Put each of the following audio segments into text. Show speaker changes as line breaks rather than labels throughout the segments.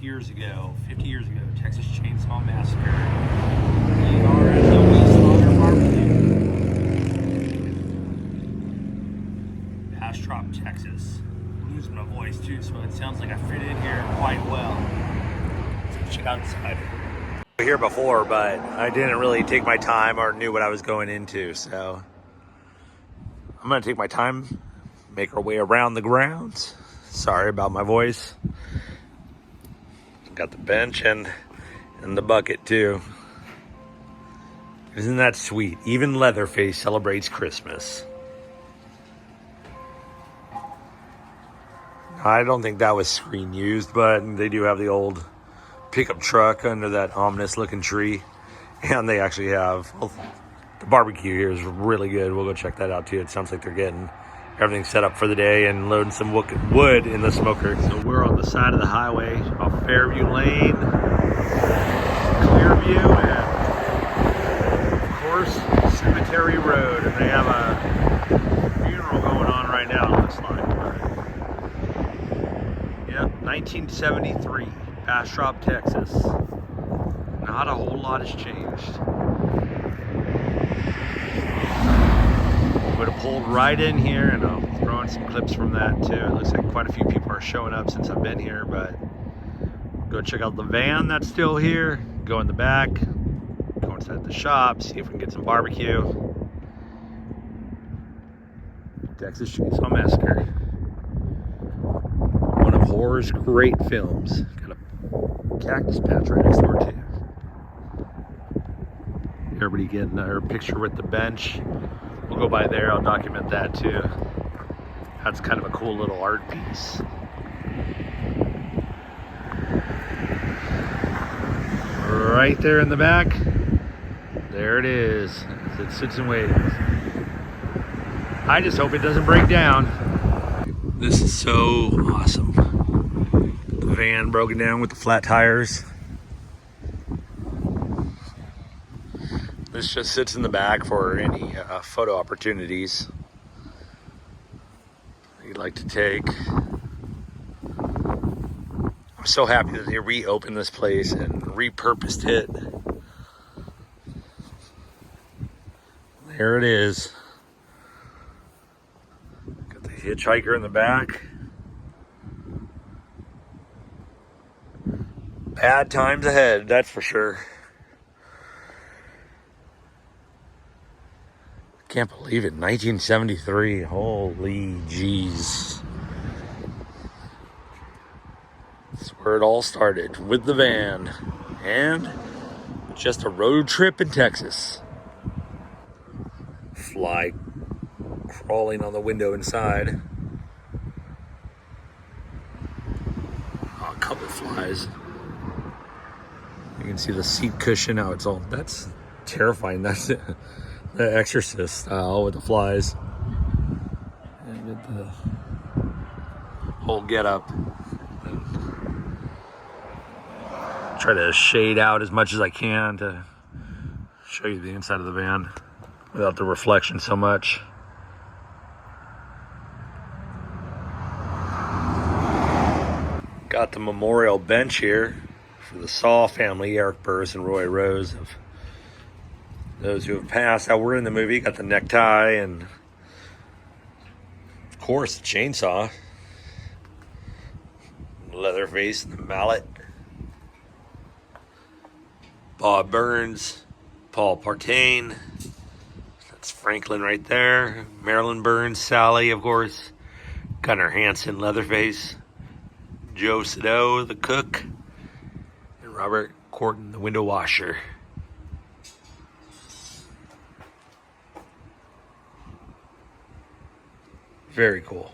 years ago, 50 years ago, Texas Chainsaw Massacre. We are at the Wastewater Barbecue. BASTROP, Texas. I'm losing my voice too, so it sounds like I fit in here quite well. So check out inside. Here before, but I didn't really take my time or knew what I was going into, so I'm gonna take my time, make our way around the grounds. Sorry about my voice. Got the bench and the bucket too. Isn't that sweet? Even Leatherface celebrates Christmas. I don't think that was screen used, but they do have the old pickup truck under that ominous looking tree. And they actually have, well, the barbecue here is really good. We'll go check that out too. It sounds like they're getting everything set up for the day and loading some wood in the smoker. So we're on the side of the highway off Fairview Lane, Clearview, and of course Cemetery Road. And they have a funeral going on right now, it looks like. Yep, 1973, Bastrop, Texas. Not a whole lot has changed. Would have pulled right in here, and I'll throw in some clips from that too. It looks like quite a few people are showing up since I've been here, but go check out the van that's still here, go in the back, go inside the shop, see if we can get some barbecue. Texas Chainsaw Massacre. One of horror's great films. Got a cactus patch right next door too. Everybody getting their picture with the bench. We'll go by there, I'll document that too. That's kind of a cool little art piece. Right there in the back, there it is. It sits and waits. I just hope it doesn't break down. This is so awesome. The van broken down with the flat tires. This just sits in the back for any photo opportunities you'd like to take. I'm so happy that they reopened this place and repurposed it. There it is. Got the hitchhiker in the back. Bad times ahead, that's for sure. Can't believe it, 1973, holy jeez. That's where it all started, with the van, and just a road trip in Texas. Fly crawling on the window inside. Oh, a couple flies. You can see the seat cushion, how it's all, that's terrifying, that's it. The Exorcist style with the flies and with the whole get up. Try to shade out as much as I can to show you the inside of the van without the reflection so much. Got the memorial bench here for the Saw family, Eric Burris and Roy Rose, of those who have passed. Now we're in the movie, got the necktie and of course the chainsaw, Leatherface and the mallet, Bob Burns, Paul Partain, that's Franklin right there, Marilyn Burns, Sally of course, Gunnar Hansen, Leatherface, Joe Sido, the cook, and Robert Corton, the window washer. Very cool.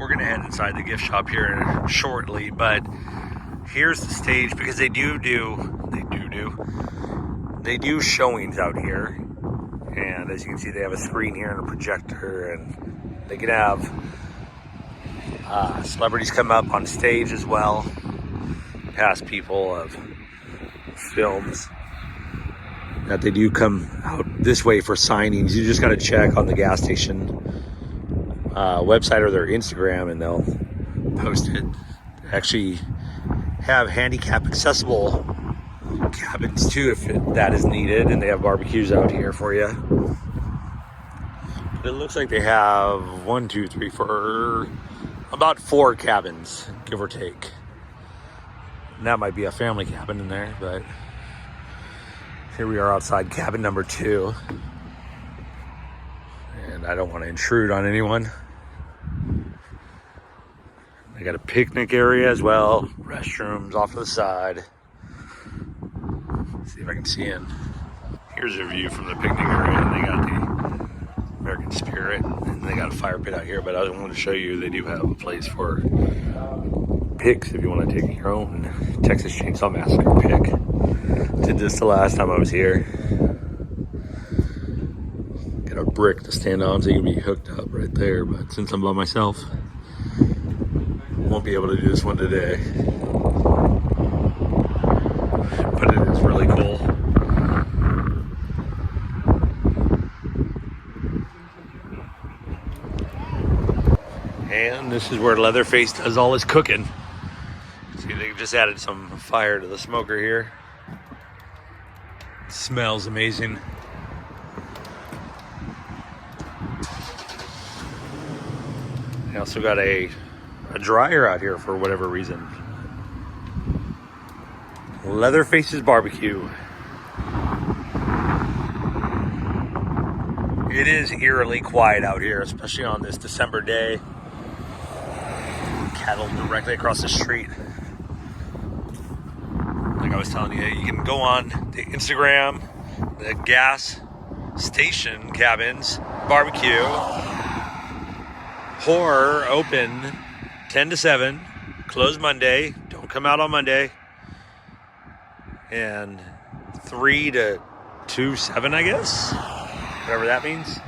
We're gonna head inside the gift shop here shortly, but here's the stage because they do showings out here. And as you can see, they have a screen here and a projector, and they can have celebrities come up on stage as well, past people of films that they do come out this way for signings. You just got to check on the gas station website or their Instagram, and they'll post it. Actually have handicap accessible cabins too if that is needed, and they have barbecues out here for you. It looks like they have 1, 2, 3, 4, about 4 cabins, give or take. And that might be a family cabin in there, but here we are outside cabin number 2. And I don't want to intrude on anyone. They got a picnic area as well, restrooms off to the side. Let's see if I can see in. Here's a view from the picnic area, and they got the American Spirit, and they got a fire pit out here, but I wanted to show you they do have a place for picks if you want to take your own Texas Chainsaw Massacre pick. Did this the last time I was here. Got a brick to stand on so you can be hooked up right there, but since I'm by myself, won't be able to do this one today. But it is really cool. And this is where Leatherface does all his cooking. See, they just added some fire to the smoker here. It smells amazing. They also got a dryer out here for whatever reason. Leatherface's barbecue. It is eerily quiet out here, especially on this December day. Cattle directly across the street. Like I was telling you, you can go on the Instagram, the gas station cabins, barbecue, horror open 10 to 7, closed Monday, don't come out on Monday, and 3 to 7, I guess, whatever that means.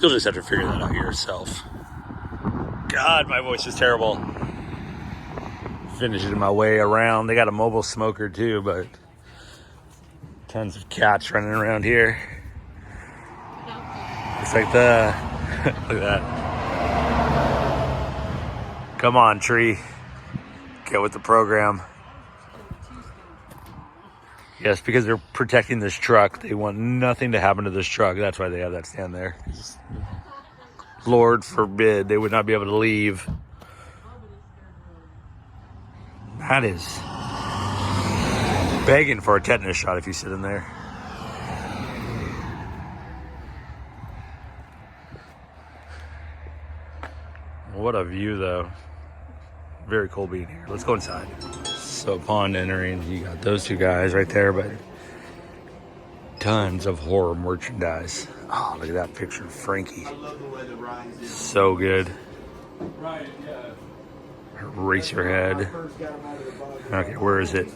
You'll just have to figure that out yourself. God, my voice is terrible. Finishing my way around. They got a mobile smoker too, but tons of cats running around here. It's like the look at that. Come on, tree. Get with the program. Yes, because they're protecting this truck. They want nothing to happen to this truck. That's why they have that stand there. Lord forbid they would not be able to leave. That is begging for a tetanus shot if you sit in there. What a view, though. Very cool being here. Let's go inside. So upon entering, you got those two guys right there, but tons of horror merchandise. Oh, look at that picture of Frankie. So good. Erase your head. Okay, where is it?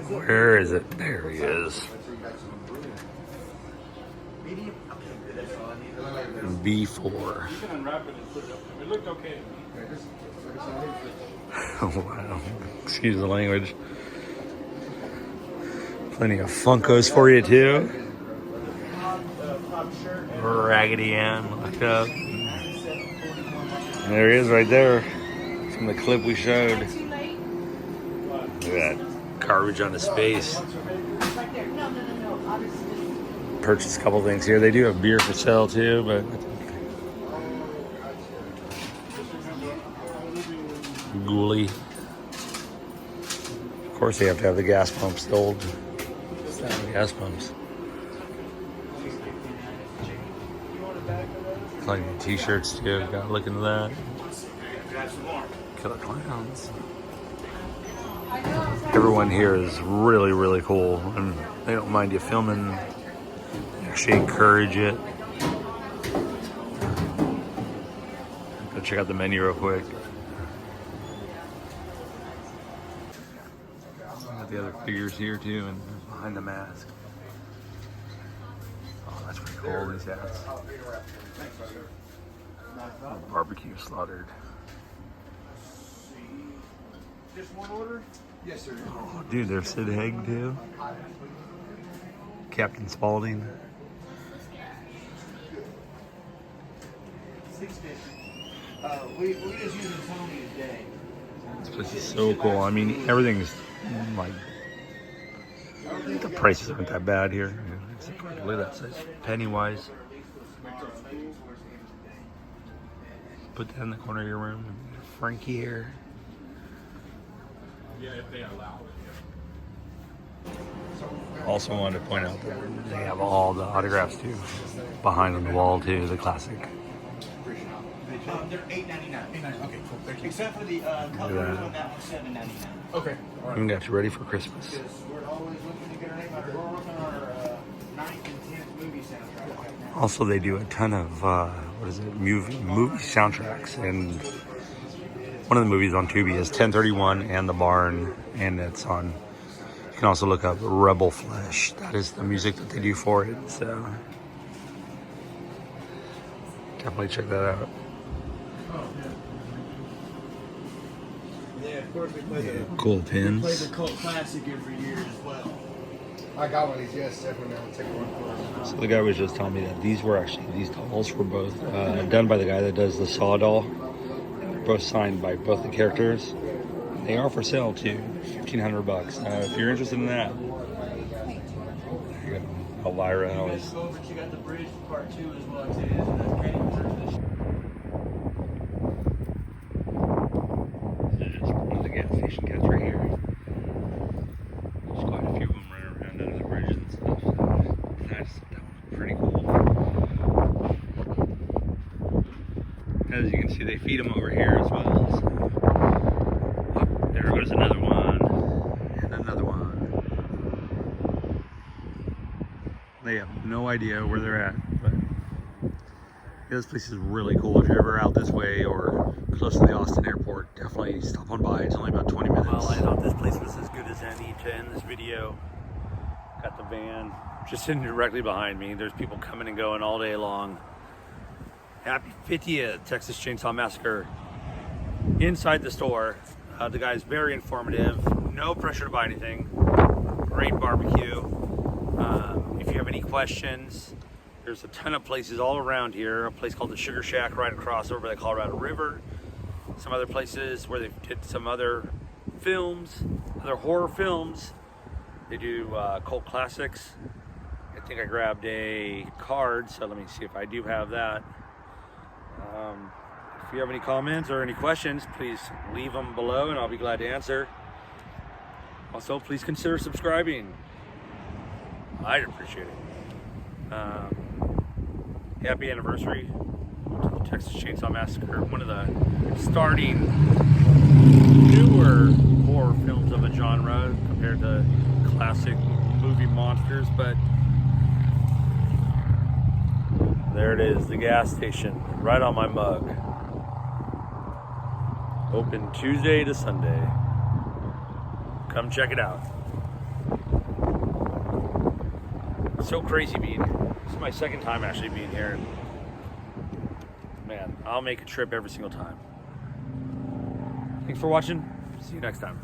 Where is it? There he is. B4. Wow. Excuse the language. Plenty of Funkos for you too. Raggedy Ann locked up. There he is right there. From the clip we showed. Look at that garbage on his face. Purchased a couple things here. They do have beer for sale too, but ghoulie. Of course they have to have the gas pumps, the old style gas pumps. Plenty of t-shirts too. Got to look into that. Killer Clowns. Everyone here is really, really cool, and they don't mind you filming. They actually encourage it. Go check out the menu real quick. Got the other figures here too, and behind the mask. Oh, that's pretty cool. These hats. Barbecue slaughtered.
Just one order? Yes, sir.
Oh, dude, there's Sid Haig too. Captain Spaulding.
$6.50. We just using Tony today.
This is so cool. I mean, everything's like, the prices aren't that bad here. Look at that size. Pennywise. Put that in the corner of your room. Frankie here.
Yeah, if they allow it.
Also wanted to point out that they have all the autographs too. Behind on the wall too, the classic.
They're $8.99.
Okay, cool. Thank you.
Except for the colors on that one's $7.99.
Okay. All right.
You got you ready for Christmas.
Because we're always looking to get our name out. We're working on our 9th and 10th movie soundtrack right now.
Also, they do a ton of movie soundtracks, and one of the movies on Tubi is 1031 and The Barn, and it's on. You can also look up Rebel Flesh. That is the music that they do for it. So definitely check that out.
Yeah, of course we play the
Cool
we play
pins.
the cult classic every year as well.
I got one of these. Yes, definitely. I'll take one for us.
So the guy was just telling me that these dolls were both done by the guy that does the Saw doll. They're both signed by both the characters. They are for sale too, $1,500. If you're interested in that, there you go. Elvira always.
But you got the bridge for part 2 as well too. So that's Kenny Burns.
This is just one of the gas station cats right here. There's quite a few of them running around under the bridges and stuff. So that was pretty cool. As you can see, they feed them over here as well. So. Oh, there goes another one, and another one. They have no idea where they're at, but this place is really cool. If you're ever out this way or close to the Austin airport, definitely stop on by. It's only about 20 minutes. Well, I thought this place was as good as any to end this video. Got the van just sitting directly behind me. There's people coming and going all day long. Happy 50th Texas Chainsaw Massacre. Inside the store, the guy's very informative. No pressure to buy anything. Great barbecue. If you have any questions, there's a ton of places all around here. A place called the Sugar Shack right across over the Colorado River. Some other places where they did some other films, other horror films. They do cult classics. I think I grabbed a card, so let me see if I do have that. If you have any comments or any questions, please leave them below and I'll be glad to answer. Also, please consider subscribing. I'd appreciate it. Happy anniversary to the Texas Chainsaw Massacre, one of the starting newer horror films of a genre compared to classic movie monsters, but there it is, the gas station, right on my mug. Open Tuesday to Sunday. Come check it out. It's so crazy being here. This is my second time actually being here. Man, I'll make a trip every single time. Thanks for watching. See you next time.